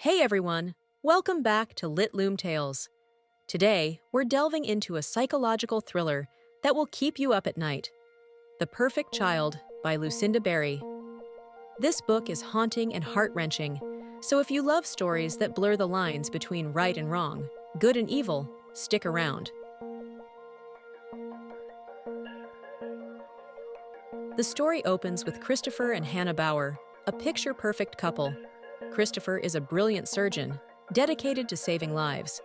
Hey everyone! Welcome back to LitLoomTales. Today, we're delving into a psychological thriller that will keep you up at night. The Perfect Child by Lucinda Berry. This book is haunting and heart-wrenching, so if you love stories that blur the lines between right and wrong, good and evil, stick around. The story opens with Christopher and Hannah Bauer, a picture-perfect couple. Christopher is a brilliant surgeon, dedicated to saving lives.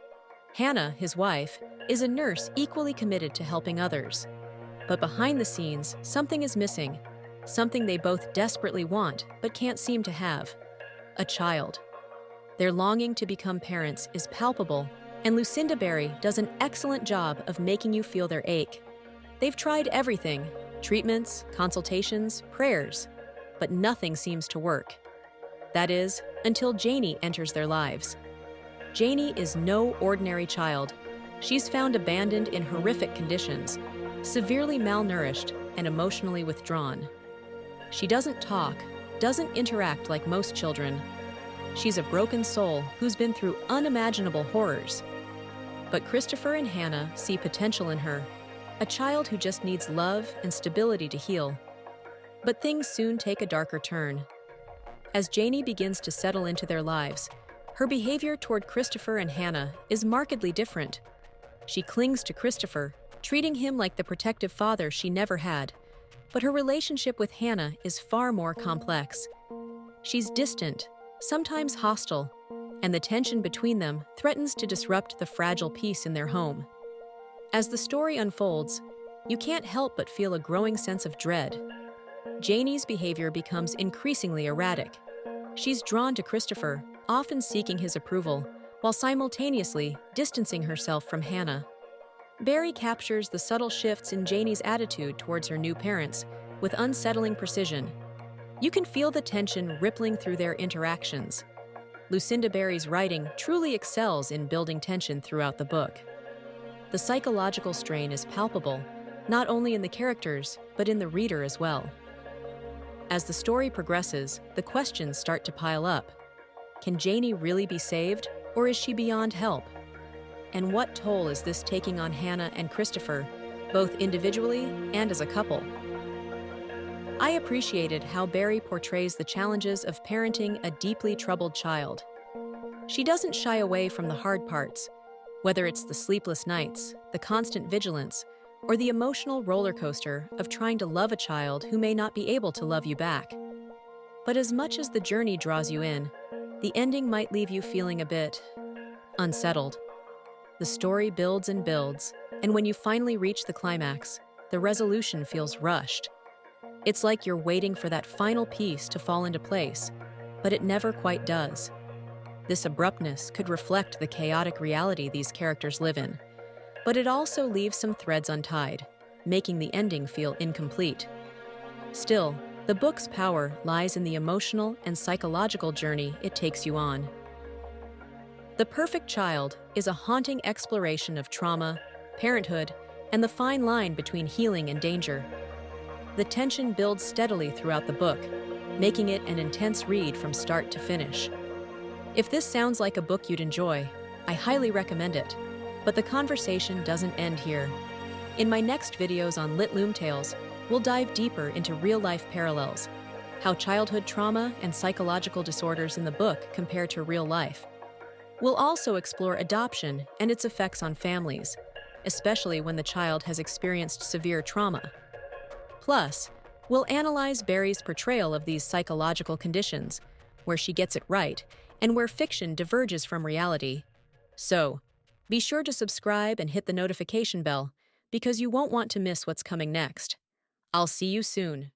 Hannah, his wife, is a nurse equally committed to helping others. But behind the scenes, something is missing, something they both desperately want but can't seem to have: a child. Their longing to become parents is palpable, and Lucinda Berry does an excellent job of making you feel their ache. They've tried everything: treatments, consultations, prayers, but nothing seems to work. That is, until Janie enters their lives. Janie is no ordinary child. She's found abandoned in horrific conditions, severely malnourished and emotionally withdrawn. She doesn't talk, doesn't interact like most children. She's a broken soul who's been through unimaginable horrors. But Christopher and Hannah see potential in her, a child who just needs love and stability to heal. But things soon take a darker turn. As Janie begins to settle into their lives, her behavior toward Christopher and Hannah is markedly different. She clings to Christopher, treating him like the protective father she never had. But her relationship with Hannah is far more complex. She's distant, sometimes hostile, and the tension between them threatens to disrupt the fragile peace in their home. As the story unfolds, you can't help but feel a growing sense of dread. Janie's behavior becomes increasingly erratic. She's drawn to Christopher, often seeking his approval, while simultaneously distancing herself from Hannah. Berry captures the subtle shifts in Janie's attitude towards her new parents with unsettling precision. You can feel the tension rippling through their interactions. Lucinda Berry's writing truly excels in building tension throughout the book. The psychological strain is palpable, not only in the characters, but in the reader as well. As the story progresses, the questions start to pile up. Can Janie really be saved, or is she beyond help? And what toll is this taking on Hannah and Christopher, both individually and as a couple? I appreciated how Berry portrays the challenges of parenting a deeply troubled child. She doesn't shy away from the hard parts, whether it's the sleepless nights, the constant vigilance, or the emotional roller coaster of trying to love a child who may not be able to love you back. But as much as the journey draws you in, the ending might leave you feeling a bit unsettled. The story builds and builds, and when you finally reach the climax, the resolution feels rushed. It's like you're waiting for that final piece to fall into place, but it never quite does. This abruptness could reflect the chaotic reality these characters live in, but it also leaves some threads untied, making the ending feel incomplete. Still, the book's power lies in the emotional and psychological journey it takes you on. The Perfect Child is a haunting exploration of trauma, parenthood, and the fine line between healing and danger. The tension builds steadily throughout the book, making it an intense read from start to finish. If this sounds like a book you'd enjoy, I highly recommend it. But the conversation doesn't end here. In my next videos on LitLoomTales, we'll dive deeper into real-life parallels, how childhood trauma and psychological disorders in the book compare to real life. We'll also explore adoption and its effects on families, especially when the child has experienced severe trauma. Plus, we'll analyze Berry's portrayal of these psychological conditions, where she gets it right and where fiction diverges from reality. So, be sure to subscribe and hit the notification bell, because you won't want to miss what's coming next. I'll see you soon.